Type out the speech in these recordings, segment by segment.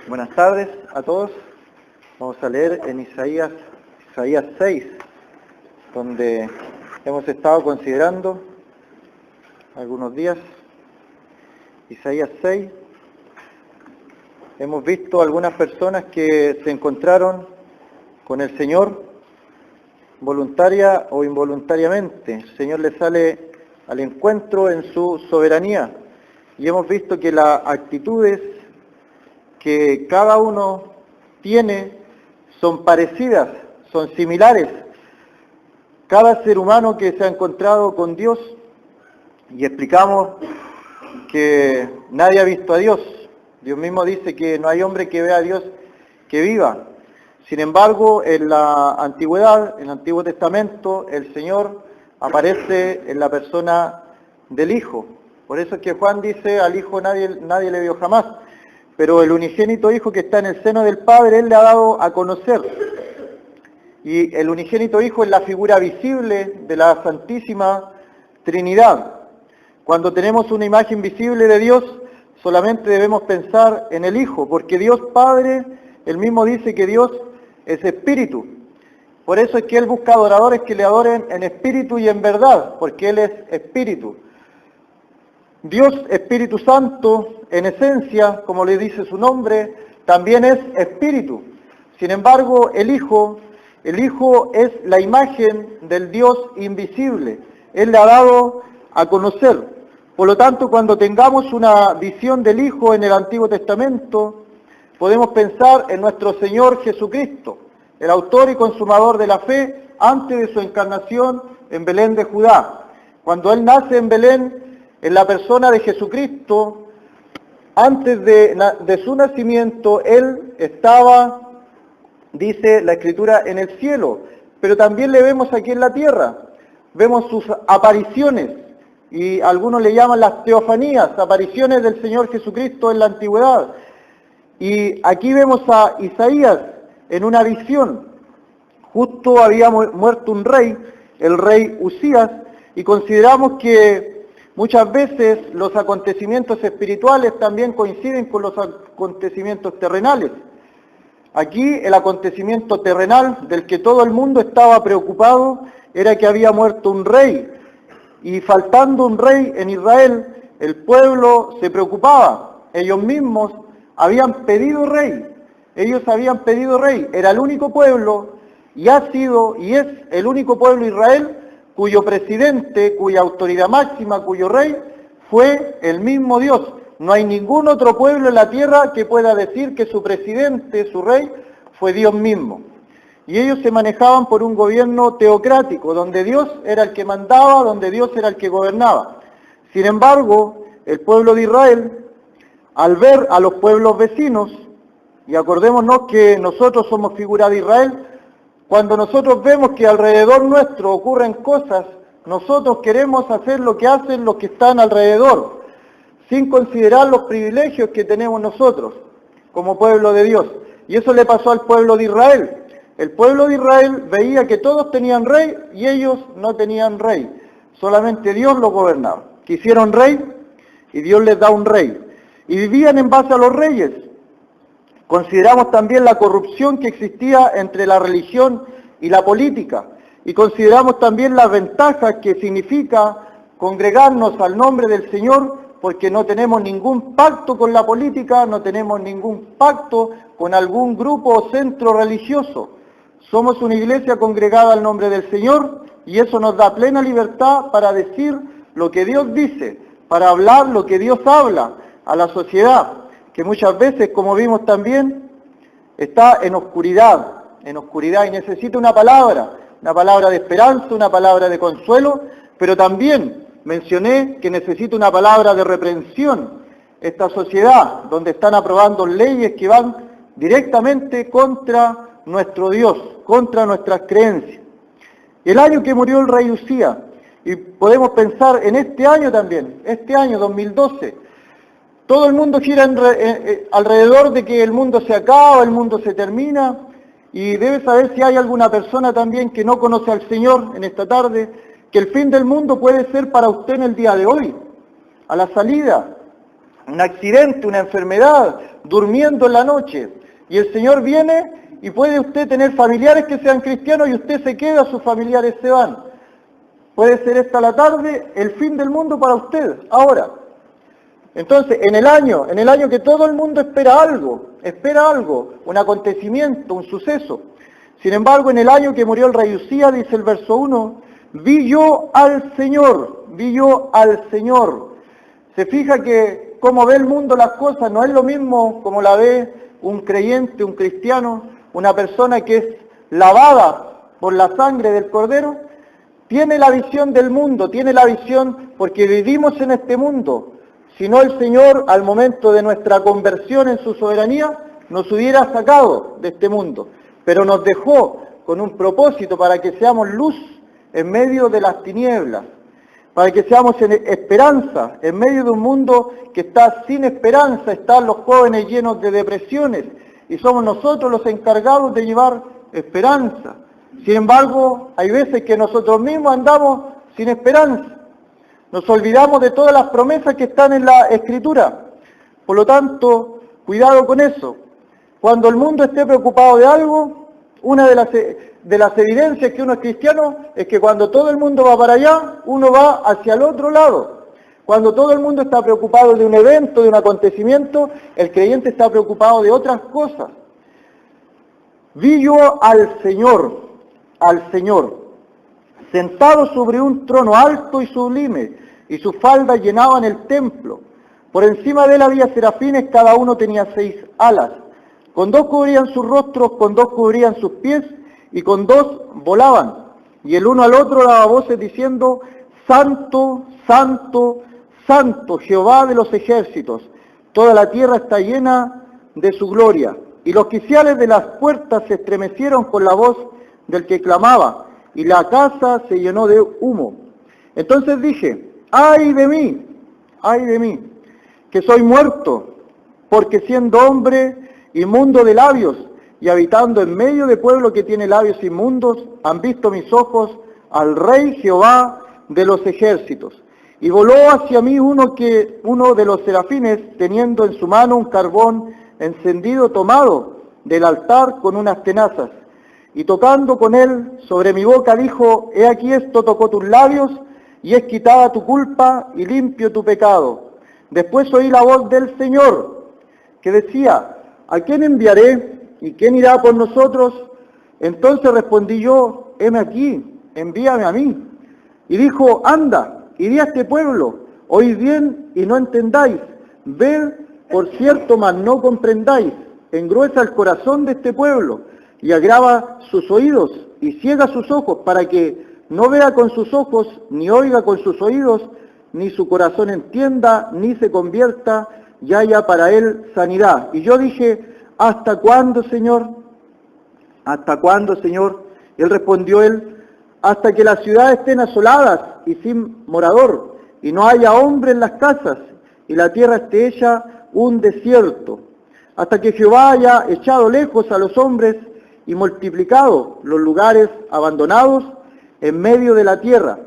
Buenas tardes a todos. Vamos a leer en Isaías 6, donde hemos estado considerando algunos días. Isaías 6. Hemos visto algunas personas que se encontraron con el Señor voluntaria o involuntariamente. El Señor les sale al encuentro en su soberanía. Y hemos visto que las actitudes que cada uno tiene son parecidas, son similares. Cada ser humano que se ha encontrado con Dios, y explicamos que nadie ha visto a Dios. Dios mismo dice que no hay hombre que vea a Dios que viva. Sin embargo, en la antigüedad, en el Antiguo Testamento, el Señor aparece en la persona del Hijo. Por eso es que Juan dice, al Hijo nadie le vio jamás. Pero el unigénito Hijo que está en el seno del Padre, Él le ha dado a conocer. Y el unigénito Hijo es la figura visible de la Santísima Trinidad. Cuando tenemos una imagen visible de Dios, solamente debemos pensar en el Hijo, porque Dios Padre, Él mismo dice que Dios es espíritu. Por eso es que Él busca adoradores que le adoren en espíritu y en verdad, porque Él es espíritu. Dios Espíritu Santo, en esencia, como le dice su nombre, también es espíritu. Sin embargo, el Hijo es la imagen del Dios invisible. Él le ha dado a conocer. Por lo tanto, cuando tengamos una visión del Hijo en el Antiguo Testamento, podemos pensar en nuestro Señor Jesucristo, el autor y consumador de la fe, antes de su encarnación en Belén de Judá. Cuando Él nace en Belén, en la persona de Jesucristo, antes de su nacimiento, Él estaba, dice la Escritura, en el cielo, pero también le vemos aquí en la tierra. Vemos sus apariciones, y algunos le llaman las teofanías, apariciones del Señor Jesucristo en la antigüedad. Y aquí vemos a Isaías en una visión. Justo había muerto un rey, el rey Usías, y consideramos que muchas veces los acontecimientos espirituales también coinciden con los acontecimientos terrenales. Aquí el acontecimiento terrenal del que todo el mundo estaba preocupado era que había muerto un rey. Y faltando un rey en Israel, el pueblo se preocupaba. Ellos mismos habían pedido rey. Ellos habían pedido rey. Era el único pueblo, y ha sido y es el único pueblo Israel, cuyo presidente, cuya autoridad máxima, cuyo rey, fue el mismo Dios. No hay ningún otro pueblo en la tierra que pueda decir que su presidente, su rey, fue Dios mismo. Y ellos se manejaban por un gobierno teocrático, donde Dios era el que mandaba, donde Dios era el que gobernaba. Sin embargo, el pueblo de Israel, al ver a los pueblos vecinos, y acordémonos que nosotros somos figura de Israel, cuando nosotros vemos que alrededor nuestro ocurren cosas, nosotros queremos hacer lo que hacen los que están alrededor, sin considerar los privilegios que tenemos nosotros como pueblo de Dios. Y eso le pasó al pueblo de Israel. El pueblo de Israel veía que todos tenían rey y ellos no tenían rey. Solamente Dios los gobernaba. Quisieron rey y Dios les da un rey. Y vivían en base a los reyes. Consideramos también la corrupción que existía entre la religión y la política. Y consideramos también las ventajas que significa congregarnos al nombre del Señor, porque no tenemos ningún pacto con la política, no tenemos ningún pacto con algún grupo o centro religioso. Somos una iglesia congregada al nombre del Señor, y eso nos da plena libertad para decir lo que Dios dice, para hablar lo que Dios habla a la sociedad, que muchas veces, como vimos también, está en oscuridad, y necesita una palabra de esperanza, una palabra de consuelo, pero también mencioné que necesita una palabra de reprensión. Esta sociedad, donde están aprobando leyes que van directamente contra nuestro Dios, contra nuestras creencias. El año que murió el rey Usías, y podemos pensar en este año también, este año 2012, todo el mundo gira alrededor de que el mundo se acaba, el mundo se termina, y debe saber si hay alguna persona también que no conoce al Señor en esta tarde, que el fin del mundo puede ser para usted en el día de hoy, a la salida, un accidente, una enfermedad, durmiendo en la noche. Y el Señor viene y puede usted tener familiares que sean cristianos y usted se queda, sus familiares se van. Puede ser esta la tarde el fin del mundo para usted, ahora. Entonces, en el año que todo el mundo espera algo, un acontecimiento, un suceso. Sin embargo, en el año que murió el rey Usías, dice el verso 1, vi yo al Señor. Se fija que como ve el mundo las cosas no es lo mismo como la ve un creyente, un cristiano, una persona que es lavada por la sangre del Cordero. Tiene la visión del mundo, tiene la visión porque vivimos en este mundo. Si no, el Señor, al momento de nuestra conversión en su soberanía, nos hubiera sacado de este mundo. Pero nos dejó con un propósito para que seamos luz en medio de las tinieblas, para que seamos en esperanza en medio de un mundo que está sin esperanza. Están los jóvenes llenos de depresiones y somos nosotros los encargados de llevar esperanza. Sin embargo, hay veces que nosotros mismos andamos sin esperanza. Nos olvidamos de todas las promesas que están en la Escritura. Por lo tanto, cuidado con eso. Cuando el mundo esté preocupado de algo, una de las evidencias que uno es cristiano es que cuando todo el mundo va para allá, uno va hacia el otro lado. Cuando todo el mundo está preocupado de un evento, de un acontecimiento, el creyente está preocupado de otras cosas. Vi yo al Señor, sentado sobre un trono alto y sublime, y sus faldas llenaban el templo. Por encima de él había serafines, cada uno tenía 6 alas. Con 2 cubrían sus rostros, con 2 cubrían sus pies, y con 2 volaban. Y el uno al otro daba voces diciendo, Santo, Santo, Santo, Jehová de los ejércitos. Toda la tierra está llena de su gloria. Y los quiciales de las puertas se estremecieron con la voz del que clamaba, y la casa se llenó de humo. Entonces dije, ¡ay de mí, que soy muerto, porque siendo hombre inmundo de labios, y habitando en medio de pueblo que tiene labios inmundos, han visto mis ojos al Rey Jehová de los ejércitos. Y voló hacia mí uno de los serafines, teniendo en su mano un carbón encendido tomado del altar con unas tenazas. Y tocando con él sobre mi boca dijo, he aquí esto tocó tus labios, y es quitada tu culpa y limpio tu pecado. Después oí la voz del Señor, que decía, ¿a quién enviaré? ¿Y quién irá por nosotros? Entonces respondí yo, heme aquí, envíame a mí. Y dijo, anda, y di a este pueblo, oíd bien y no entendáis, ved por cierto, mas no comprendáis, engruesa el corazón de este pueblo, y agrava sus oídos, y ciega sus ojos, para que no vea con sus ojos, ni oiga con sus oídos, ni su corazón entienda, ni se convierta, y haya para él sanidad. Y yo dije, ¿hasta cuándo, Señor? ¿Hasta cuándo, Señor? Él respondió hasta que las ciudades estén asoladas y sin morador, y no haya hombre en las casas, y la tierra esté hecha un desierto, hasta que Jehová haya echado lejos a los hombres y multiplicado los lugares abandonados en medio de la tierra.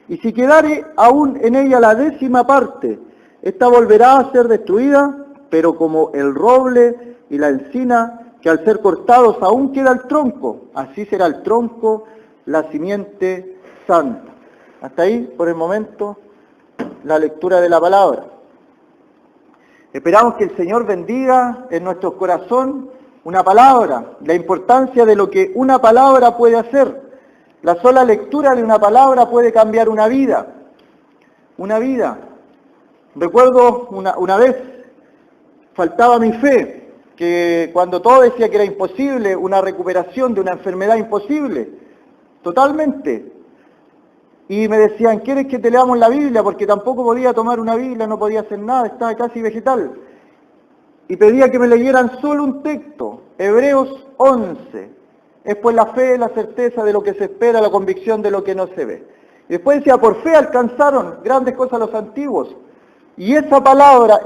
Y si quedare aún en ella la 10ª parte, esta volverá a ser destruida, pero como el roble y la encina, que al ser cortados aún queda el tronco, así será el tronco, la simiente santa. Hasta ahí, por el momento, la lectura de la palabra. Esperamos que el Señor bendiga en nuestro corazón una palabra, la importancia de lo que una palabra puede hacer. La sola lectura de una palabra puede cambiar una vida. Una vida. Recuerdo una vez, faltaba mi fe, que cuando todo decía que era imposible, una recuperación de una enfermedad imposible, totalmente. Y me decían, ¿quieres que te leamos la Biblia? Porque tampoco podía tomar una Biblia, no podía hacer nada, estaba casi vegetal. Y pedía que me leyeran solo un texto, Hebreos 11. Es pues la fe, la certeza de lo que se espera, la convicción de lo que no se ve. Y después decía, por fe alcanzaron grandes cosas los antiguos. Y esa palabra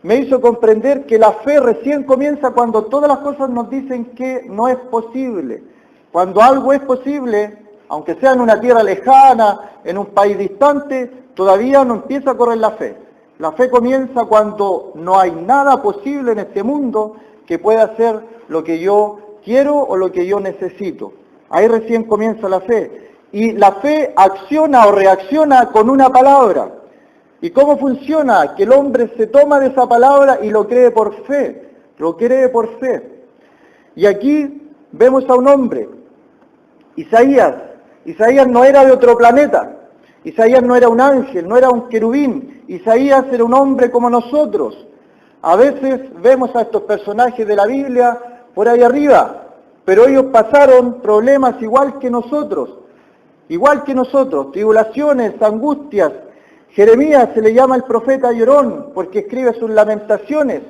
me hizo comprender que la fe recién comienza cuando todas las cosas nos dicen que no es posible. Cuando algo es posible, aunque sea en una tierra lejana, en un país distante, todavía no empieza a correr la fe. La fe comienza cuando no hay nada posible en este mundo que pueda hacer lo que yo quiero o lo que yo necesito. Ahí recién comienza la fe. Y la fe acciona o reacciona con una palabra. ¿Y cómo funciona? Que el hombre se toma de esa palabra y lo cree por fe. Lo cree por fe. Y aquí vemos a un hombre, Isaías. Isaías no era de otro planeta. Isaías no era un ángel, no era un querubín. Isaías era un hombre como nosotros. A veces vemos a estos personajes de la Biblia por ahí arriba, pero ellos pasaron problemas igual que nosotros, tribulaciones, angustias. Jeremías se le llama el profeta llorón porque escribe sus lamentaciones,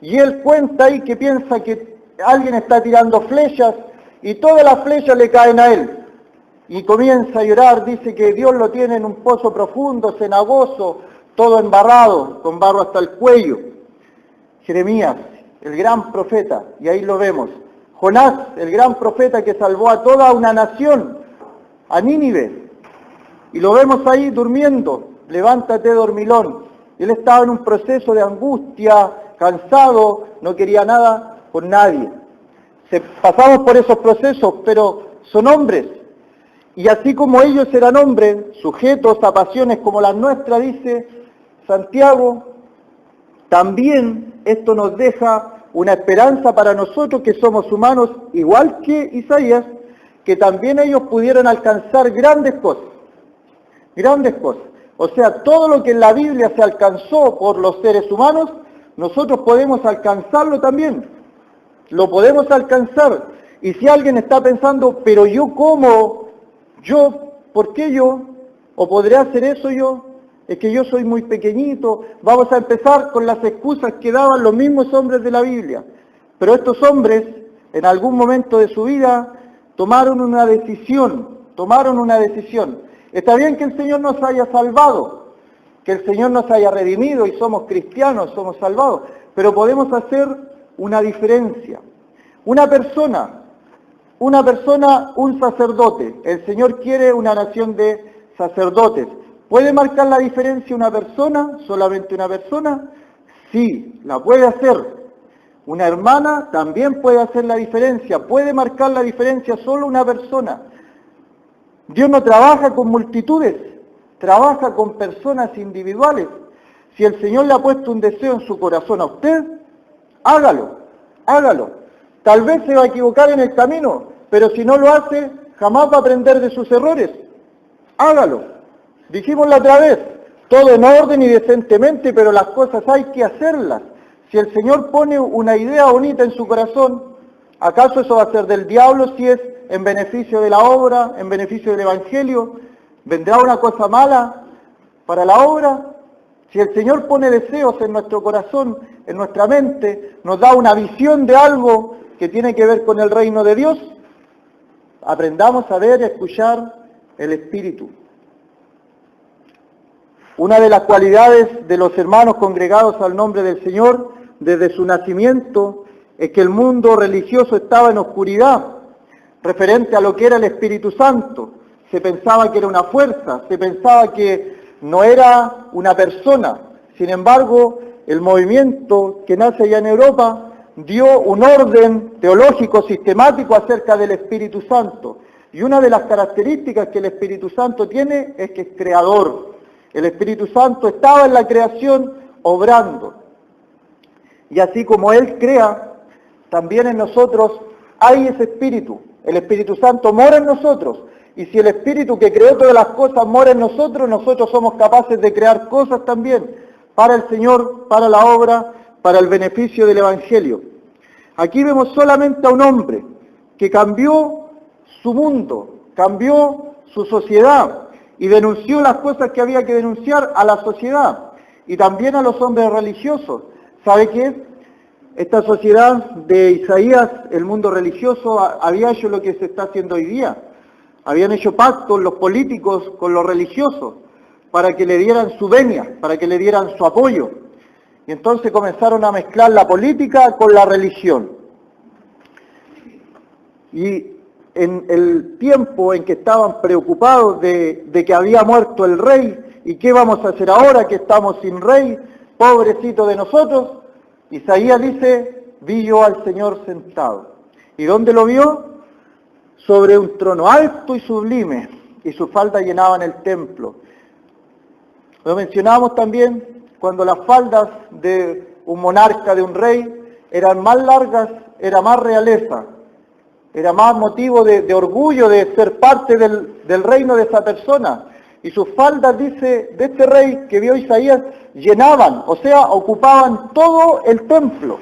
y él cuenta ahí que piensa que alguien está tirando flechas y todas las flechas le caen a él. Y comienza a llorar, dice que Dios lo tiene en un pozo profundo, cenagoso, todo embarrado, con barro hasta el cuello. Jeremías, el gran profeta, y ahí lo vemos. Jonás, el gran profeta que salvó a toda una nación, a Nínive, y lo vemos ahí durmiendo, levántate dormilón. Él estaba en un proceso de angustia, cansado, no quería nada con nadie. Pasamos por esos procesos, pero son hombres. Y así como ellos eran hombres, sujetos a pasiones como las nuestras, dice Santiago, también esto nos deja una esperanza para nosotros que somos humanos, igual que Isaías, que también ellos pudieron alcanzar grandes cosas. Grandes cosas. O sea, todo lo que en la Biblia se alcanzó por los seres humanos, nosotros podemos alcanzarlo también. Lo podemos alcanzar. Y si alguien está pensando, pero yo cómo, ¿por qué yo? ¿O podré hacer eso yo? Es que yo soy muy pequeñito. Vamos a empezar con las excusas que daban los mismos hombres de la Biblia. Pero estos hombres, en algún momento de su vida, tomaron una decisión. Está bien que el Señor nos haya salvado, que el Señor nos haya redimido y somos cristianos, somos salvados, pero podemos hacer una diferencia. Una persona, un sacerdote. El Señor quiere una nación de sacerdotes. ¿Puede marcar la diferencia una persona, solamente una persona? Sí, la puede hacer. Una hermana también puede hacer la diferencia. Puede marcar la diferencia solo una persona. Dios no trabaja con multitudes, trabaja con personas individuales. Si el Señor le ha puesto un deseo en su corazón a usted, hágalo. Tal vez se va a equivocar en el camino, pero si no lo hace, jamás va a aprender de sus errores. Hágalo. Dijimos la otra vez, todo en orden y decentemente, pero las cosas hay que hacerlas. Si el Señor pone una idea bonita en su corazón, ¿acaso eso va a ser del diablo si es en beneficio de la obra, en beneficio del Evangelio? ¿Vendrá una cosa mala para la obra? Si el Señor pone deseos en nuestro corazón, en nuestra mente, nos da una visión de algo que tiene que ver con el reino de Dios, aprendamos a ver y a escuchar el Espíritu. Una de las cualidades de los hermanos congregados al nombre del Señor desde su nacimiento es que el mundo religioso estaba en oscuridad referente a lo que era el Espíritu Santo. Se pensaba que era una fuerza, se pensaba que no era una persona. Sin embargo, el movimiento que nace allá en Europa dio un orden teológico sistemático acerca del Espíritu Santo. Y una de las características que el Espíritu Santo tiene es que es creador. El Espíritu Santo estaba en la creación obrando. Y así como Él crea, también en nosotros hay ese Espíritu. El Espíritu Santo mora en nosotros. Y si el Espíritu que creó todas las cosas mora en nosotros, nosotros somos capaces de crear cosas también para el Señor, para la obra, para el beneficio del Evangelio. Aquí vemos solamente a un hombre que cambió su mundo, cambió su sociedad y denunció las cosas que había que denunciar a la sociedad y también a los hombres religiosos. ¿Sabe qué? Esta sociedad de Isaías, el mundo religioso, había hecho lo que se está haciendo hoy día. Habían hecho pactos los políticos con los religiosos para que le dieran su venia, para que le dieran su apoyo. Y entonces comenzaron a mezclar la política con la religión. Y en el tiempo en que estaban preocupados de que había muerto el rey ¿y qué vamos a hacer ahora que estamos sin rey? Pobrecito de nosotros. Isaías dice, vi yo al Señor sentado. ¿Y dónde lo vio? Sobre un trono alto y sublime, y sus faldas llenaban el templo. Lo mencionábamos también cuando las faldas de un monarca, de un rey, eran más largas, era más realeza, era más motivo de orgullo de ser parte del reino de esa persona. Y sus faldas, dice, de este rey que vio Isaías, llenaban, o sea, ocupaban todo el templo.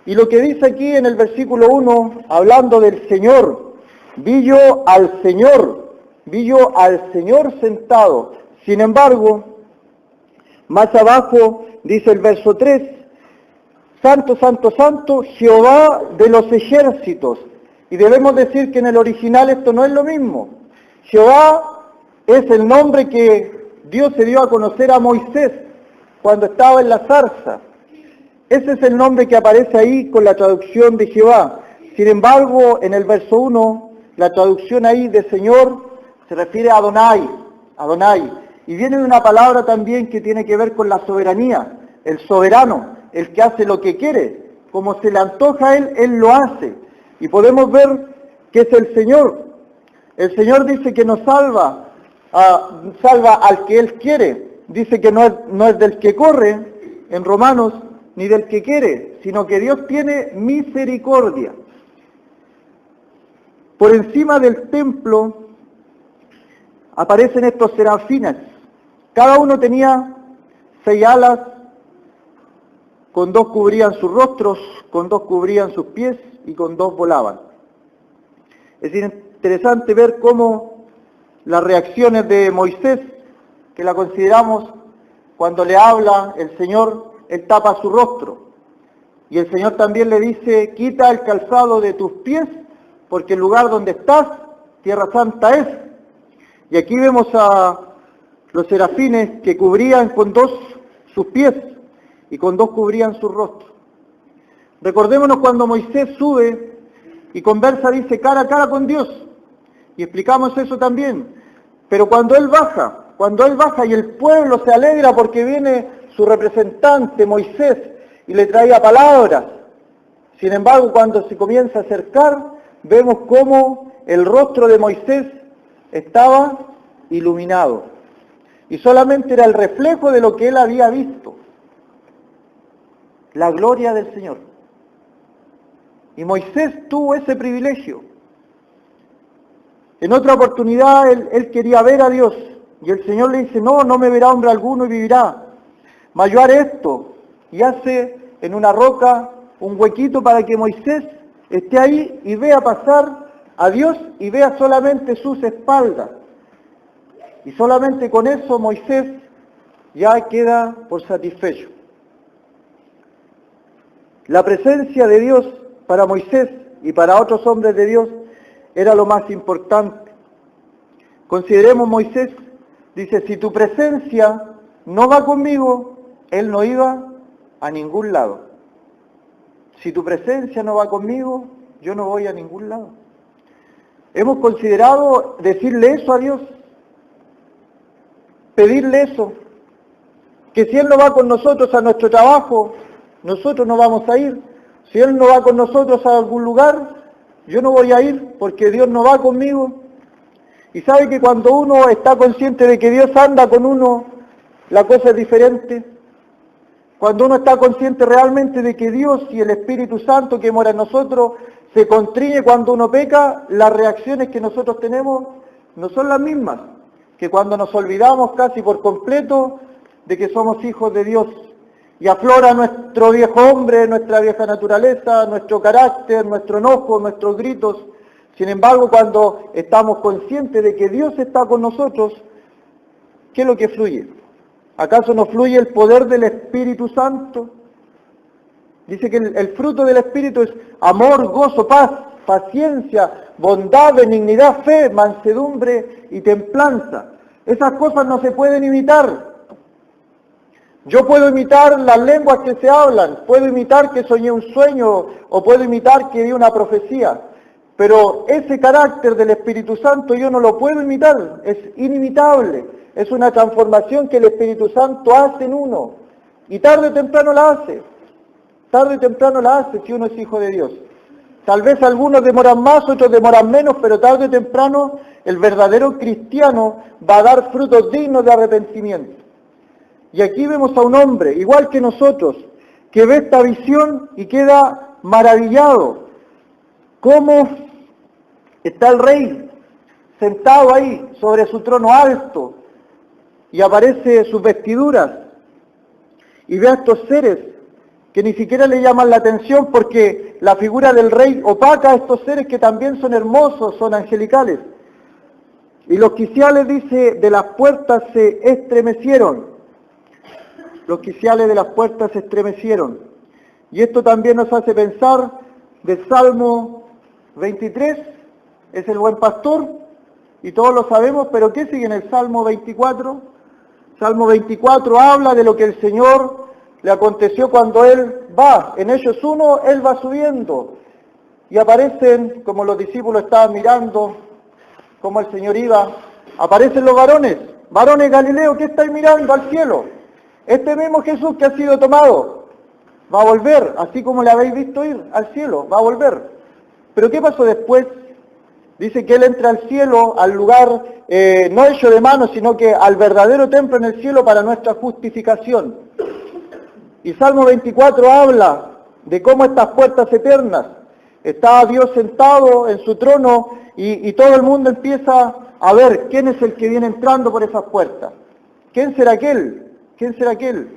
Y lo que dice aquí en el versículo 1, hablando del Señor, vi yo al Señor sentado. Sin embargo, más abajo dice el verso 3, Santo, Santo, Santo, Jehová de los ejércitos. Y debemos decir que en el original esto no es lo mismo. Jehová es el nombre que Dios se dio a conocer a Moisés cuando estaba en la zarza. Ese es el nombre que aparece ahí con la traducción de Jehová. Sin embargo, en el verso 1, la traducción ahí de Señor se refiere a Adonai, Adonai. Y viene de una palabra también que tiene que ver con la soberanía, el soberano, el que hace lo que quiere. Como se le antoja a él, él lo hace. Y podemos ver que es el Señor. El Señor dice que nos salva al que Él quiere. Dice que no es del que corre, en Romanos, ni del que quiere, sino que Dios tiene misericordia. Por encima del templo aparecen estos serafines. Cada uno tenía 6 alas, con 2 cubrían sus rostros, con 2 cubrían sus pies y con 2 volaban. Es interesante ver cómo las reacciones de Moisés, que la consideramos cuando le habla el Señor, él tapa su rostro. Y el Señor también le dice, quita el calzado de tus pies, porque el lugar donde estás, tierra santa es. Y aquí vemos a los serafines que cubrían con 2 sus pies y con 2 cubrían su rostro. Recordémonos cuando Moisés sube y conversa, dice, cara a cara con Dios. Y explicamos eso también. Pero cuando él baja y el pueblo se alegra porque viene su representante, Moisés, y le traía palabras. Sin embargo, cuando se comienza a acercar, vemos cómo el rostro de Moisés estaba iluminado. Y solamente era el reflejo de lo que él había visto. La gloria del Señor. Y Moisés tuvo ese privilegio. En otra oportunidad él quería ver a Dios. Y el Señor le dice, no me verá hombre alguno y vivirá. Mas yo haré esto. Y hace en una roca un huequito para que Moisés esté ahí y vea pasar a Dios y vea solamente sus espaldas. Y solamente con eso Moisés ya queda por satisfecho. La presencia de Dios para Moisés y para otros hombres de Dios era lo más importante. Consideremos Moisés, dice, si tu presencia no va conmigo, él no iba a ningún lado. Si tu presencia no va conmigo, yo no voy a ningún lado. Hemos considerado decirle eso a Dios, pedirle eso, que si Él no va con nosotros a nuestro trabajo, nosotros no vamos a ir. Si Él no va con nosotros a algún lugar, yo no voy a ir porque Dios no va conmigo. Y sabe que cuando uno está consciente de que Dios anda con uno, la cosa es diferente. Cuando uno está consciente realmente de que Dios y el Espíritu Santo que mora en nosotros se constriñe cuando uno peca, las reacciones que nosotros tenemos no son las mismas que cuando nos olvidamos casi por completo de que somos hijos de Dios. Y aflora nuestro viejo hombre, nuestra vieja naturaleza, nuestro carácter, nuestro enojo, nuestros gritos. Sin embargo, cuando estamos conscientes de que Dios está con nosotros, ¿qué es lo que fluye? ¿Acaso no fluye el poder del Espíritu Santo? Dice que el fruto del Espíritu es amor, gozo, paz, paciencia, bondad, benignidad, fe, mansedumbre y templanza. Esas cosas no se pueden imitar. Yo puedo imitar las lenguas que se hablan, puedo imitar que soñé un sueño o puedo imitar que vi una profecía, Pero ese carácter del Espíritu Santo yo no lo puedo imitar, es inimitable. Es una transformación que el Espíritu Santo hace en uno. Y tarde o temprano la hace. Tarde o temprano la hace si uno es hijo de Dios. Tal vez algunos demoran más, otros demoran menos, pero tarde o temprano el verdadero cristiano va a dar frutos dignos de arrepentimiento. Y aquí vemos a un hombre, igual que nosotros, que ve esta visión y queda maravillado. ¿Cómo está el rey sentado ahí sobre su trono alto? Y aparece sus vestiduras. Y ve a estos seres que ni siquiera le llaman la atención porque la figura del rey opaca a estos seres que también son hermosos, son angelicales. Y los quiciales, dice, de las puertas se estremecieron. Los quiciales de las puertas se estremecieron. Y esto también nos hace pensar del Salmo 23, es el buen pastor, y todos lo sabemos, pero ¿qué sigue en el Salmo 24? Salmo 24 habla de lo que el Señor le aconteció cuando Él va. En Hechos 1, Él va subiendo. Y aparecen, como los discípulos estaban mirando, como el Señor iba, aparecen los varones. Varones Galileo, ¿qué estáis mirando al cielo? Este mismo Jesús que ha sido tomado va a volver, así como le habéis visto ir al cielo, va a volver. Pero ¿qué pasó después? Dice que Él entra al cielo, al lugar no hecho de manos, sino que al verdadero templo en el cielo para nuestra justificación. Y Salmo 24 habla de cómo estas puertas eternas, está Dios sentado en su trono y todo el mundo empieza a ver quién es el que viene entrando por esas puertas. ¿Quién será aquel? ¿Quién será aquel?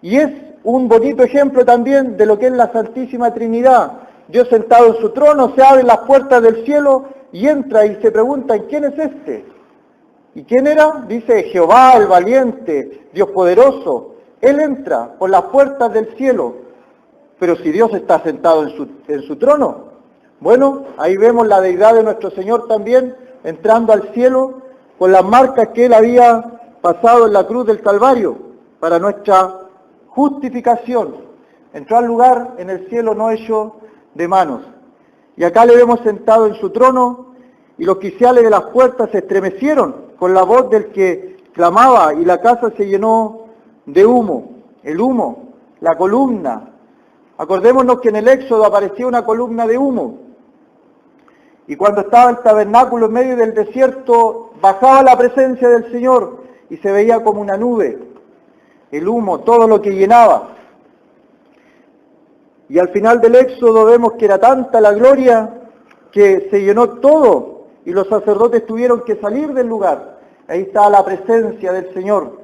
Y es un bonito ejemplo también de lo que es la Santísima Trinidad. Dios sentado en su trono, se abren las puertas del cielo y entra y se preguntan, ¿quién es este? ¿Y quién era? Dice Jehová el valiente, Dios poderoso. Él entra por las puertas del cielo. Pero si Dios está sentado en su trono, bueno, ahí vemos la deidad de nuestro Señor también entrando al cielo con las marcas que Él había pasado en la cruz del Calvario para nuestra justificación. Entró al lugar en el cielo no hecho de manos. Y acá le vemos sentado en su trono y los quiciales de las puertas se estremecieron con la voz del que clamaba y la casa se llenó de humo. El humo, la columna. Acordémonos que en el Éxodo aparecía una columna de humo. Y cuando estaba el tabernáculo en medio del desierto, bajaba la presencia del Señor y se veía como una nube. El humo, todo lo que llenaba. Y al final del Éxodo vemos que era tanta la gloria que se llenó todo y los sacerdotes tuvieron que salir del lugar. Ahí estaba la presencia del Señor.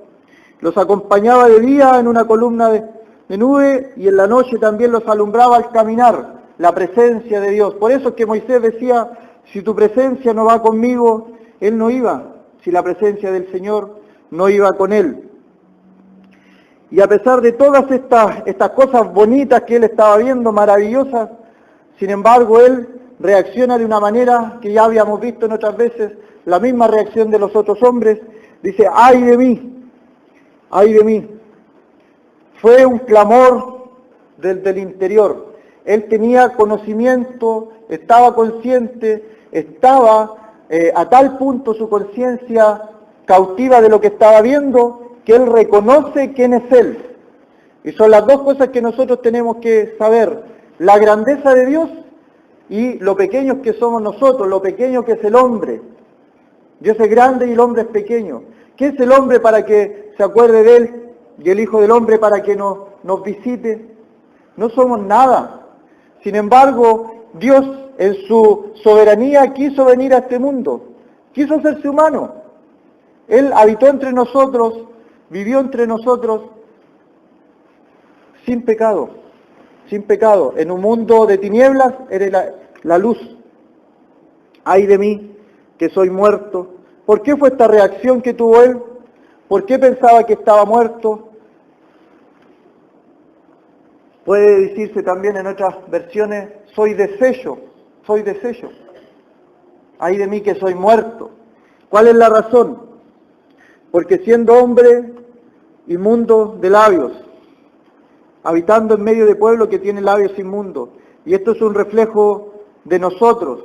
Los acompañaba de día en una columna de nube y en la noche también los alumbraba al caminar, la presencia de Dios. Por eso es que Moisés decía, si tu presencia no va conmigo, él no iba. Si la presencia del Señor no iba con él. Y a pesar de todas estas cosas bonitas que él estaba viendo, maravillosas, sin embargo él reacciona de una manera que ya habíamos visto en otras veces, la misma reacción de los otros hombres. Dice, ¡ay de mí! ¡Ay de mí! Fue un clamor del interior. Él tenía conocimiento, estaba consciente, estaba a tal punto su conciencia cautiva de lo que estaba viendo, que él reconoce quién es él. Y son las dos cosas que nosotros tenemos que saber: la grandeza de Dios y lo pequeños que somos nosotros, lo pequeño que es el hombre. Dios es grande y el hombre es pequeño. ¿Qué es el hombre para que se acuerde de él? Y el Hijo del Hombre para que nos visite. No somos nada. Sin embargo, Dios en su soberanía quiso venir a este mundo. Quiso hacerse humano. Él habitó entre nosotros, vivió entre nosotros sin pecado. Sin pecado. En un mundo de tinieblas eres la luz. ¡Ay de mí, que soy muerto! ¿Por qué fue esta reacción que tuvo él? ¿Por qué pensaba que estaba muerto? Puede decirse también en otras versiones, soy deshecho, soy deshecho. ¡Ay de mí que soy muerto! ¿Cuál es la razón? Porque siendo hombre inmundo de labios, habitando en medio de pueblo que tiene labios inmundos, y esto es un reflejo de nosotros,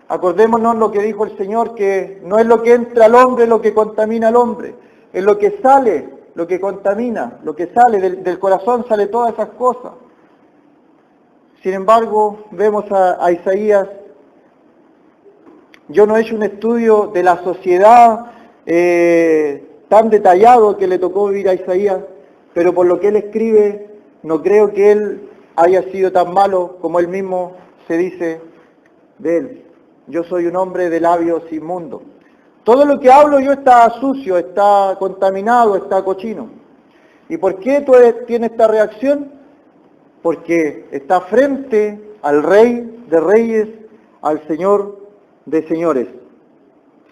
Acordémonos lo que dijo el Señor, que no es lo que entra al hombre lo que contamina al hombre, es lo que sale, lo que contamina, lo que sale del corazón, sale todas esas cosas. Sin embargo, vemos a Isaías. Yo no he hecho un estudio de la sociedad tan detallado que le tocó vivir a Isaías, pero por lo que él escribe, no creo que él haya sido tan malo como él mismo se dice de él. Yo soy un hombre de labios inmundos. Todo lo que hablo yo está sucio, está contaminado, está cochino. ¿Y por qué tú tienes esta reacción? Porque está frente al Rey de Reyes, al Señor de Señores,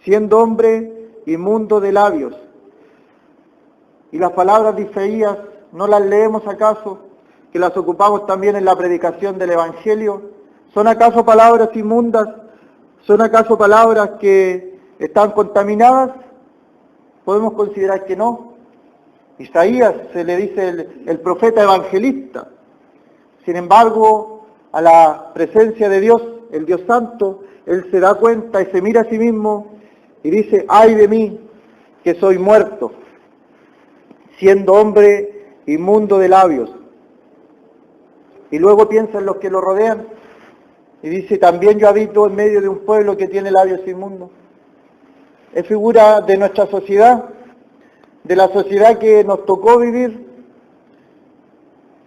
siendo hombre inmundo de labios. Y las palabras de Isaías, ¿no las leemos acaso? Que las ocupamos también en la predicación del Evangelio. ¿Son acaso palabras inmundas? ¿Son acaso palabras que están contaminadas? Podemos considerar que no. Isaías se le dice el profeta evangelista. Sin embargo, a la presencia de Dios, el Dios Santo, él se da cuenta y se mira a sí mismo y dice, ¡ay de mí, que soy muerto, siendo hombre inmundo de labios! Y luego piensa en los que lo rodean y dice, también yo habito en medio de un pueblo que tiene labios inmundos. Es figura de nuestra sociedad, de la sociedad que nos tocó vivir.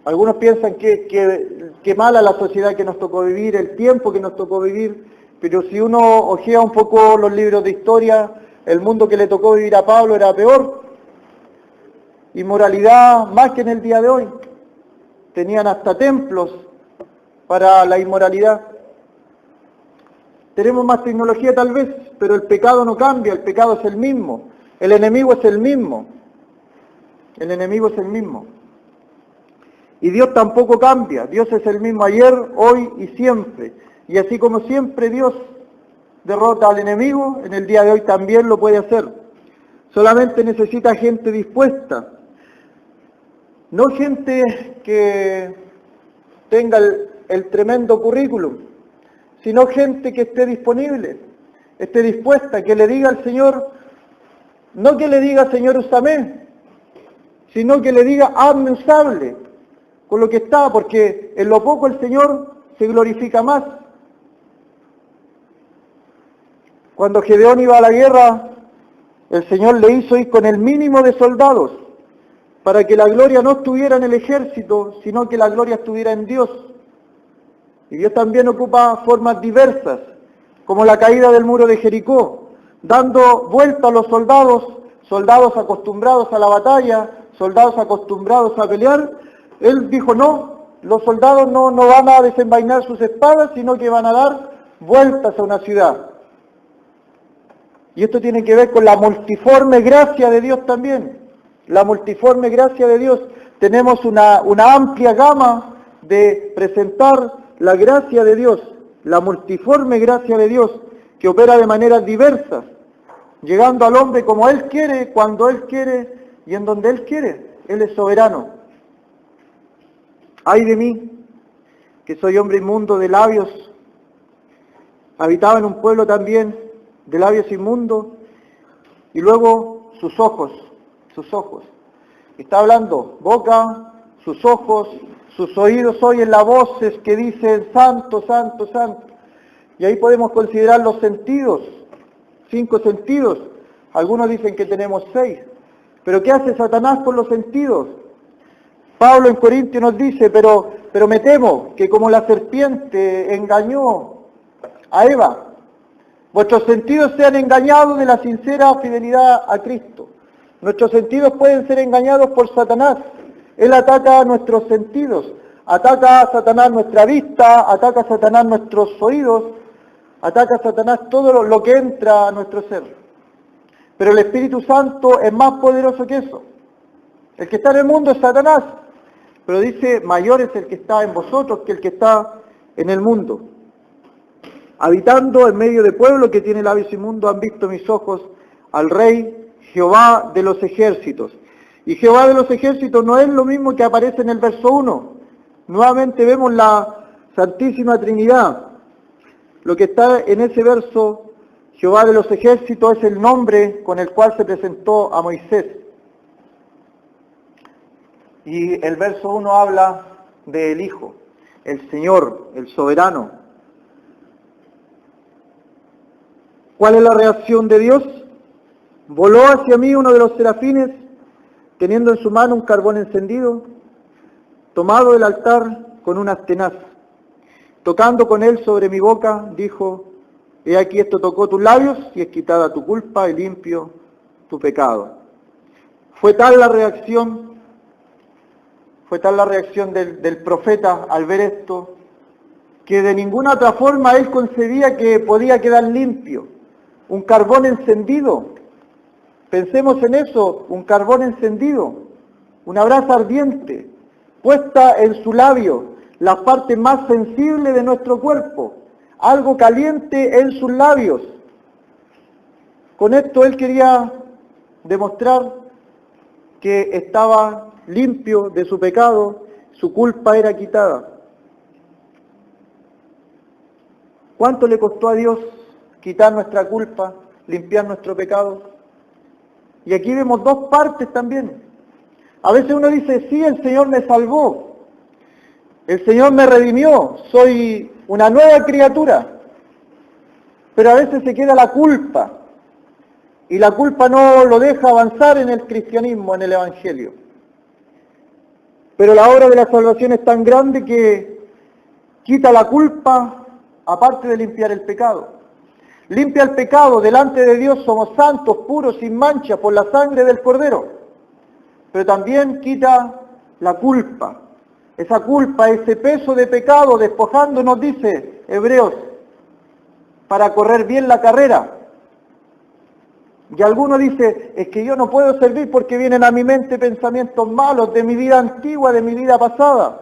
Algunos piensan que mala la sociedad que nos tocó vivir, el tiempo que nos tocó vivir, pero si uno ojea un poco los libros de historia, el mundo que le tocó vivir a Pablo era peor. Inmoralidad más que en el día de hoy. Tenían hasta templos para la inmoralidad. Tenemos más tecnología tal vez, pero el pecado no cambia, el pecado es el mismo. El enemigo es el mismo. El enemigo es el mismo. Y Dios tampoco cambia. Dios es el mismo ayer, hoy y siempre. Y así como siempre Dios derrota al enemigo, en el día de hoy también lo puede hacer. Solamente necesita gente dispuesta. No gente que tenga el tremendo currículum, sino gente que esté disponible, esté dispuesta, que le diga al Señor, no que le diga, Señor, úsame, sino que le diga, hazme usable con lo que está, porque en lo poco el Señor se glorifica más. Cuando Gedeón iba a la guerra, el Señor le hizo ir con el mínimo de soldados, para que la gloria no estuviera en el ejército, sino que la gloria estuviera en Dios. Y Dios también ocupa formas diversas, como la caída del muro de Jericó, dando vuelta a los soldados acostumbrados a la batalla, soldados acostumbrados a pelear. Él dijo, no, los soldados no van a desenvainar sus espadas, sino que van a dar vueltas a una ciudad. Y esto tiene que ver con la multiforme gracia de Dios también. La multiforme gracia de Dios. Tenemos una amplia gama de presentar la gracia de Dios, la multiforme gracia de Dios, que opera de maneras diversas, llegando al hombre como Él quiere, cuando Él quiere y en donde Él quiere. Él es soberano. Ay de mí, que soy hombre inmundo de labios. Habitaba en un pueblo también de labios inmundos. Y luego sus ojos. Está hablando boca, sus ojos, sus oídos oyen las voces que dicen santo, santo, santo. Y ahí podemos considerar los sentidos, 5 sentidos. Algunos dicen que tenemos 6. Pero ¿qué hace Satanás con los sentidos? Pablo en Corintios nos dice, pero me temo que como la serpiente engañó a Eva, vuestros sentidos sean engañados de la sincera fidelidad a Cristo. Nuestros sentidos pueden ser engañados por Satanás. Él ataca nuestros sentidos, ataca a Satanás nuestra vista, ataca a Satanás nuestros oídos, ataca a Satanás todo lo que entra a nuestro ser. Pero el Espíritu Santo es más poderoso que eso. El que está en el mundo es Satanás, pero dice, mayor es el que está en vosotros que el que está en el mundo. Habitando en medio de pueblo que tiene labios inmundos, han visto mis ojos al Rey Jehová de los ejércitos. Y Jehová de los ejércitos no es lo mismo que aparece en el verso 1. Nuevamente vemos la Santísima Trinidad. Lo que está en ese verso, Jehová de los ejércitos, es el nombre con el cual se presentó a Moisés. Y el verso 1 habla del Hijo, el Señor, el soberano. ¿Cuál es la reacción de Dios? Voló hacia mí uno de los serafines, teniendo en su mano un carbón encendido, tomado del altar con una tenaz. Tocando con él sobre mi boca, dijo, he aquí esto tocó tus labios y es quitada tu culpa y limpio tu pecado. Fue tal la reacción del profeta al ver esto, que de ninguna otra forma él concebía que podía quedar limpio. Un carbón encendido, pensemos en eso, un carbón encendido, una brasa ardiente, puesta en su labio, la parte más sensible de nuestro cuerpo, algo caliente en sus labios. Con esto él quería demostrar que estaba limpio de su pecado, su culpa era quitada. ¿Cuánto le costó a Dios quitar nuestra culpa, limpiar nuestro pecado? Y aquí vemos dos partes también. A veces uno dice, sí, el Señor me salvó, el Señor me redimió, soy una nueva criatura. Pero a veces se queda la culpa, y la culpa no lo deja avanzar en el cristianismo, en el Evangelio. Pero la obra de la salvación es tan grande que quita la culpa, aparte de limpiar el pecado. Limpia el pecado, delante de Dios somos santos, puros, sin mancha, por la sangre del Cordero. Pero también quita la culpa. Esa culpa, ese peso de pecado, despojándonos, dice Hebreos, para correr bien la carrera. Y alguno dice, es que yo no puedo servir porque vienen a mi mente pensamientos malos de mi vida antigua, de mi vida pasada.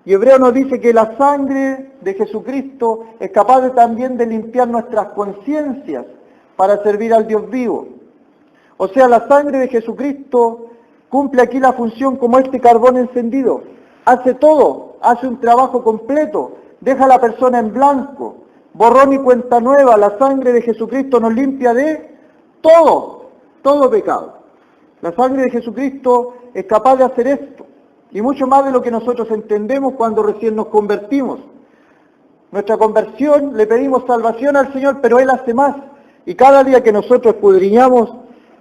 Y Hebreo nos dice que la sangre de Jesucristo es capaz también de limpiar nuestras conciencias para servir al Dios vivo. O sea, la sangre de Jesucristo cumple aquí la función como este carbón encendido. Hace todo, hace un trabajo completo, deja a la persona en blanco, borrón y cuenta nueva. La sangre de Jesucristo nos limpia de todo pecado. La sangre de Jesucristo es capaz de hacer esto. Y mucho más de lo que nosotros entendemos cuando recién nos convertimos. Nuestra conversión, le pedimos salvación al Señor, pero Él hace más. Y cada día que nosotros escudriñamos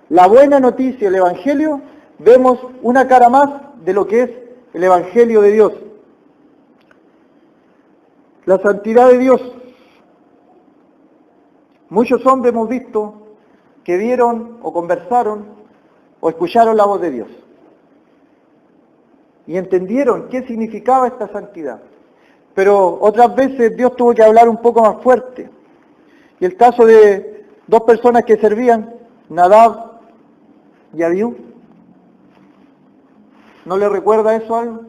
la buena noticia, el Evangelio, vemos una cara más de lo que es el Evangelio de Dios. La santidad de Dios. Muchos hombres hemos visto que vieron o conversaron o escucharon la voz de Dios. Y entendieron qué significaba esta santidad. Pero otras veces Dios tuvo que hablar un poco más fuerte. Y el caso de dos personas que servían, Nadab y Abiú. ¿No le recuerda eso algo?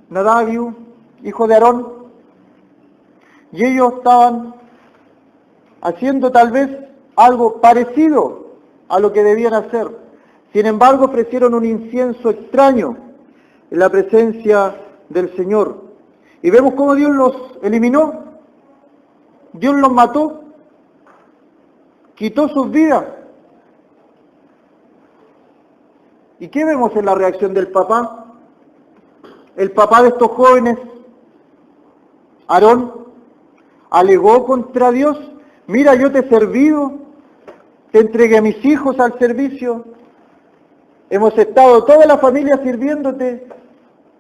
Nadab y Abiú, hijo de Aarón. Y ellos estaban haciendo tal vez algo parecido a lo que debían hacer. Sin embargo, ofrecieron un incienso extraño en la presencia del Señor. Y vemos cómo Dios los eliminó, Dios los mató, quitó sus vidas. ¿Y qué vemos en la reacción del papá? El papá de estos jóvenes, Aarón, alegó contra Dios, mira, yo te he servido, te entregué a mis hijos al servicio, hemos estado toda la familia sirviéndote,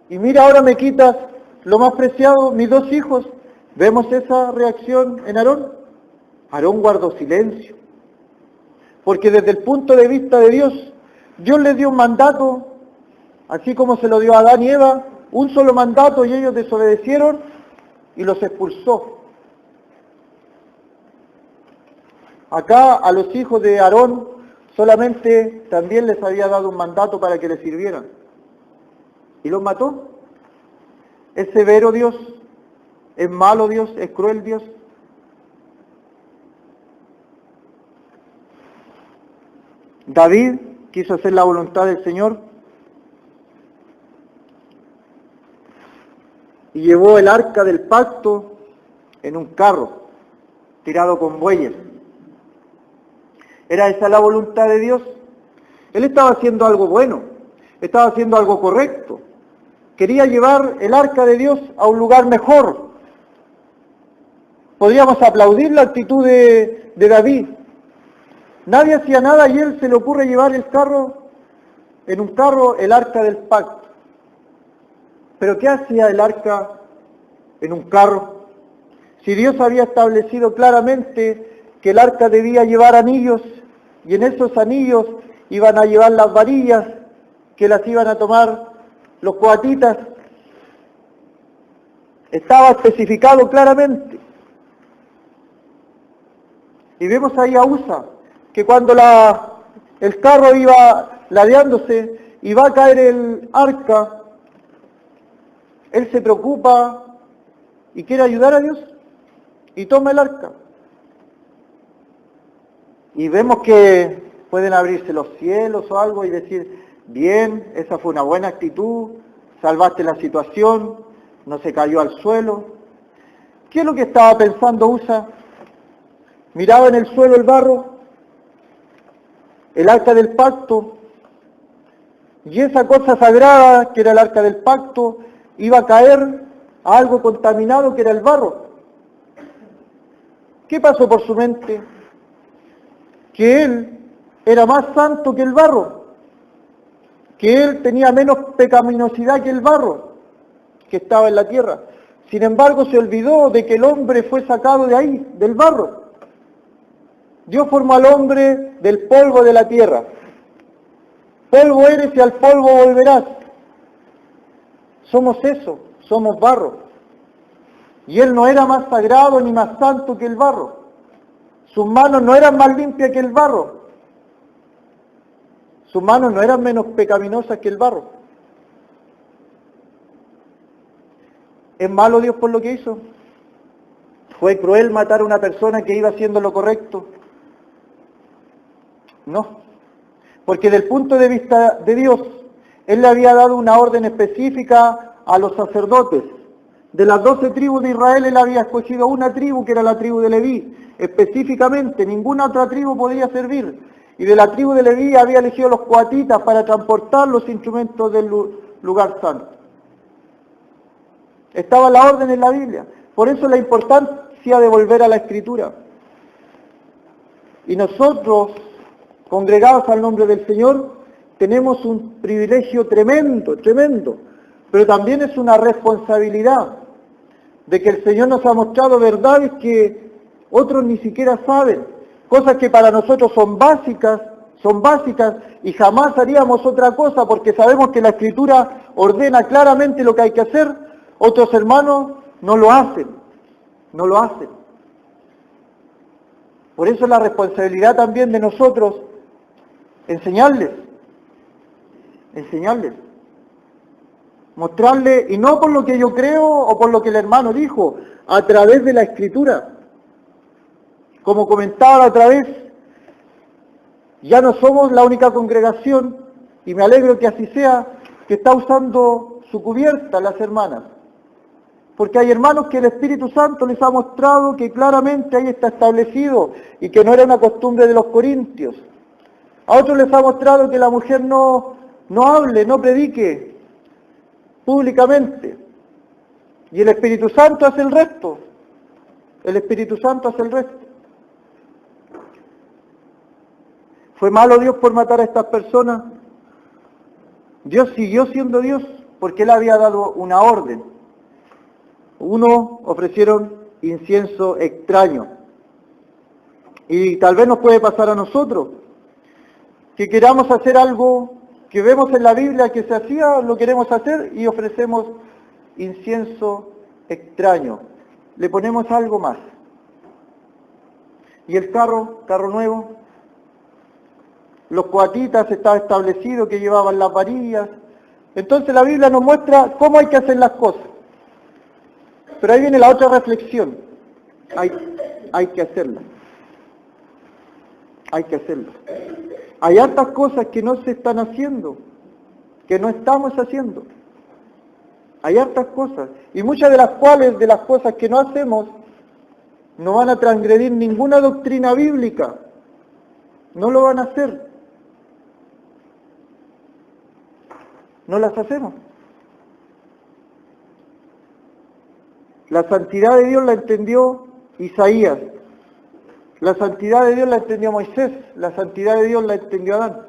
y mira, ahora me quitas lo más preciado, mis dos hijos. ¿Vemos esa reacción en Aarón? Aarón guardó silencio, porque desde el punto de vista de Dios, Dios les dio un mandato, así como se lo dio a Adán y Eva, un solo mandato, y ellos desobedecieron y los expulsó. Acá a los hijos de Aarón solamente también les había dado un mandato para que les sirvieran. ¿Y los mató? ¿Es severo Dios? ¿Es malo Dios? ¿Es cruel Dios? David quiso hacer la voluntad del Señor y llevó el arca del pacto en un carro, tirado con bueyes. ¿Era esa la voluntad de Dios? Él estaba haciendo algo bueno, estaba haciendo algo correcto. Quería llevar el arca de Dios a un lugar mejor. Podríamos aplaudir la actitud de David. Nadie hacía nada y él se le ocurre llevar en un carro, el arca del pacto. ¿Pero qué hacía el arca en un carro? Si Dios había establecido claramente que el arca debía llevar anillos, y en esos anillos iban a llevar las varillas, que las iban a tomar los coatitas. Estaba especificado claramente. Y vemos ahí a Usa, que cuando el carro iba ladeándose y va a caer el arca, él se preocupa y quiere ayudar a Dios y toma el arca. Y vemos que pueden abrirse los cielos o algo y decir, bien, esa fue una buena actitud, salvaste la situación, no se cayó al suelo. ¿Qué es lo que estaba pensando Usa? Miraba en el suelo el barro, el arca del pacto, y esa cosa sagrada que era el arca del pacto iba a caer a algo contaminado que era el barro. ¿Qué pasó por su mente? Que él era más santo que el barro, que él tenía menos pecaminosidad que el barro que estaba en la tierra. Sin embargo, se olvidó de que el hombre fue sacado de ahí, del barro. Dios formó al hombre del polvo de la tierra. Polvo eres y al polvo volverás. Somos eso, somos barro. Y él no era más sagrado ni más santo que el barro. Sus manos no eran más limpias que el barro. Sus manos no eran menos pecaminosas que el barro. ¿Es malo Dios por lo que hizo? ¿Fue cruel matar a una persona que iba haciendo lo correcto? No. Porque desde el punto de vista de Dios, Él le había dado una orden específica a los sacerdotes. De las 12 tribus de Israel, Él había escogido una tribu, que era la tribu de Leví. Específicamente, ninguna otra tribu podía servir. Y de la tribu de Leví había elegido los coatitas para transportar los instrumentos del lugar santo. Estaba la orden en la Biblia. Por eso la importancia de volver a la Escritura. Y nosotros, congregados al nombre del Señor, tenemos un privilegio tremendo, tremendo. Pero también es una responsabilidad de que el Señor nos ha mostrado verdades que otros ni siquiera saben. Cosas que para nosotros son básicas y jamás haríamos otra cosa porque sabemos que la Escritura ordena claramente lo que hay que hacer. Otros hermanos no lo hacen. Por eso es la responsabilidad también de nosotros enseñarles. Mostrarle, y no por lo que yo creo o por lo que el hermano dijo, a través de la Escritura. Como comentaba otra vez, ya no somos la única congregación, y me alegro que así sea, que está usando su cubierta las hermanas. Porque hay hermanos que el Espíritu Santo les ha mostrado que claramente ahí está establecido y que no era una costumbre de los corintios. A otros les ha mostrado que la mujer no hable, no predique públicamente. Y el Espíritu Santo hace el resto. ¿Fue malo Dios por matar a estas personas? Dios siguió siendo Dios porque Él había dado una orden. Uno, ofrecieron incienso extraño. Y tal vez nos puede pasar a nosotros, que queramos hacer algo que vemos en la Biblia que se hacía, lo queremos hacer y ofrecemos incienso extraño. Le ponemos algo más. Y el carro nuevo, los coatitas estaba establecido que llevaban las varillas. Entonces la Biblia nos muestra cómo hay que hacer las cosas. Pero ahí viene la otra reflexión. Hay que hacerlas. Hay hartas cosas que no se están haciendo, que no estamos haciendo. Hay hartas cosas. Y muchas de las cosas que no hacemos no van a transgredir ninguna doctrina bíblica, no lo van a hacer. No las hacemos. La santidad de Dios la entendió Isaías, la santidad de Dios la entendió Moisés, la santidad de Dios la entendió Adán.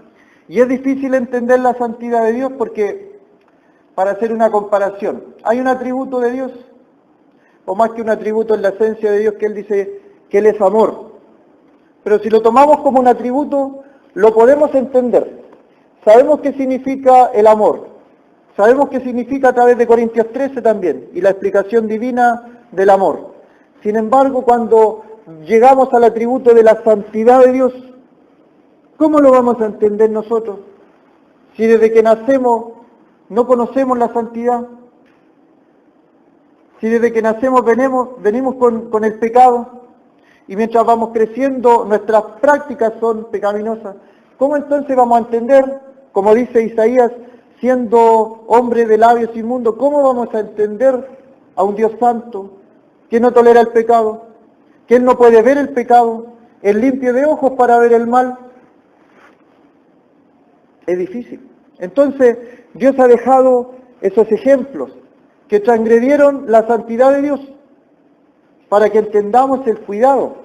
Y es difícil entender la santidad de Dios porque, para hacer una comparación, hay un atributo de Dios, o más que un atributo en la esencia de Dios, que Él dice que Él es amor. Pero si lo tomamos como un atributo, lo podemos entender. Sabemos qué significa el amor. Sabemos qué significa a través de Corintios 13 también, y la explicación divina del amor. Sin embargo, cuando llegamos al atributo de la santidad de Dios, ¿cómo lo vamos a entender nosotros? Si desde que nacemos no conocemos la santidad, si desde que nacemos venimos con el pecado, y mientras vamos creciendo nuestras prácticas son pecaminosas, ¿cómo entonces vamos a entender, como dice Isaías, siendo hombre de labios inmundos, cómo vamos a entender a un Dios santo que no tolera el pecado, que Él no puede ver el pecado, es limpio de ojos para ver el mal? Es difícil. Entonces, Dios ha dejado esos ejemplos que transgredieron la santidad de Dios para que entendamos el cuidado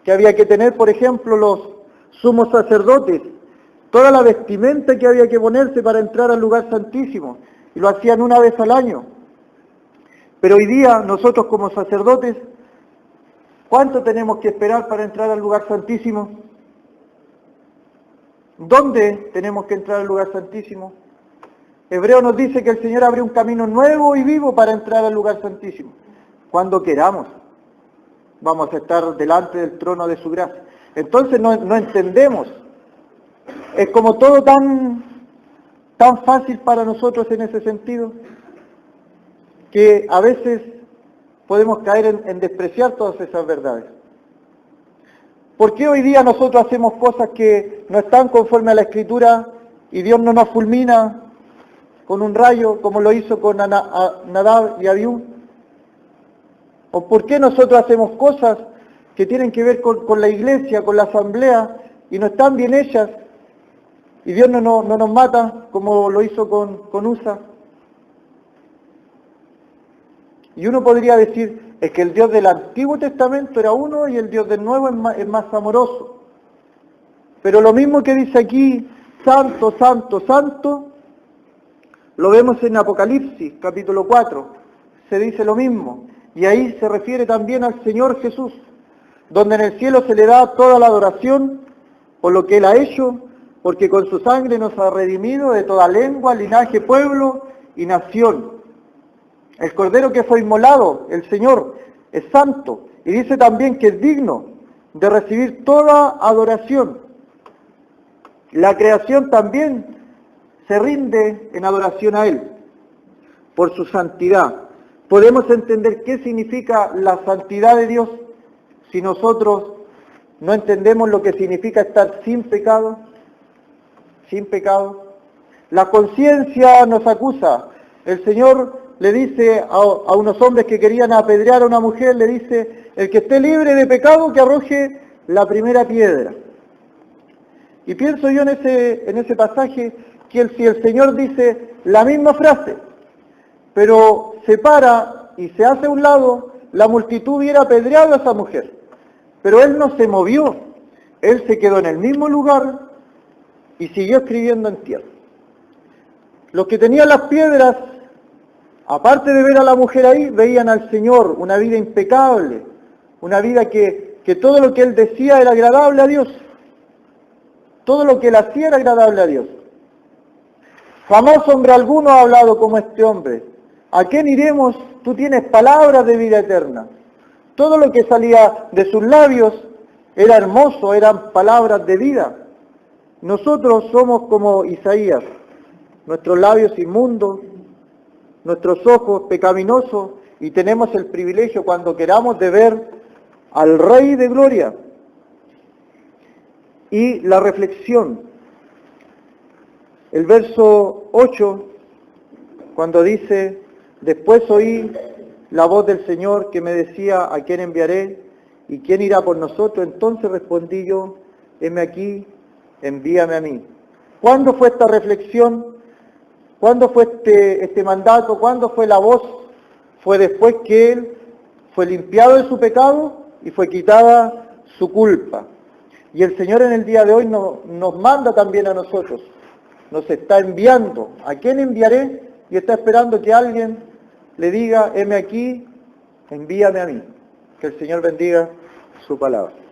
que había que tener, por ejemplo, los sumos sacerdotes, toda la vestimenta que había que ponerse para entrar al lugar santísimo, y lo hacían una vez al año. Pero hoy día, nosotros como sacerdotes, ¿cuánto tenemos que esperar para entrar al lugar santísimo? ¿Dónde tenemos que entrar al lugar santísimo? Hebreo nos dice que el Señor abre un camino nuevo y vivo para entrar al lugar santísimo. Cuando queramos, vamos a estar delante del trono de su gracia. Entonces no entendemos. Es como todo tan fácil para nosotros en ese sentido, que a veces podemos caer en despreciar todas esas verdades. ¿Por qué hoy día nosotros hacemos cosas que no están conforme a la Escritura y Dios no nos fulmina con un rayo como lo hizo con Nadab y Abiú? ¿O por qué nosotros hacemos cosas que tienen que ver con la iglesia, con la asamblea, y no están bien hechas, y Dios no nos mata como lo hizo con Usa? Y uno podría decir, es que el Dios del Antiguo Testamento era uno y el Dios del Nuevo es más amoroso. Pero lo mismo que dice aquí, santo, santo, santo, lo vemos en Apocalipsis, capítulo 4, se dice lo mismo. Y ahí se refiere también al Señor Jesús, donde en el cielo se le da toda la adoración por lo que Él ha hecho, porque con su sangre nos ha redimido de toda lengua, linaje, pueblo y nación. El Cordero que fue inmolado, el Señor, es santo, y dice también que es digno de recibir toda adoración. La creación también se rinde en adoración a Él, por su santidad. ¿Podemos entender qué significa la santidad de Dios si nosotros no entendemos lo que significa estar sin pecado? Sin pecado. La conciencia nos acusa. El Señor le dice a unos hombres que querían apedrear a una mujer, le dice, el que esté libre de pecado que arroje la primera piedra. Y pienso yo en ese pasaje que si el Señor dice la misma frase, pero se para y se hace a un lado, la multitud hubiera apedreado a esa mujer. Pero Él no se movió, Él se quedó en el mismo lugar y siguió escribiendo en tierra. Los que tenían las piedras, aparte de ver a la mujer ahí, veían al Señor, una vida impecable, una vida que todo lo que Él decía era agradable a Dios. Todo lo que Él hacía era agradable a Dios. Jamás hombre alguno ha hablado como este hombre. ¿A quién iremos? Tú tienes palabras de vida eterna. Todo lo que salía de sus labios era hermoso, eran palabras de vida. Nosotros somos como Isaías, nuestros labios inmundos, nuestros ojos pecaminosos, y tenemos el privilegio cuando queramos de ver al Rey de Gloria. Y la reflexión, el verso 8, cuando dice, después oí la voz del Señor que me decía, ¿a quién enviaré? ¿Y quién irá por nosotros? Entonces respondí yo, heme aquí, envíame a mí. ¿Cuándo fue esta reflexión? ¿Cuándo fue este mandato? ¿Cuándo fue la voz? Fue después que él fue limpiado de su pecado y fue quitada su culpa. Y el Señor en el día de hoy nos manda también a nosotros, nos está enviando. ¿A quién enviaré? Y está esperando que alguien le diga, heme aquí, envíame a mí. Que el Señor bendiga su palabra.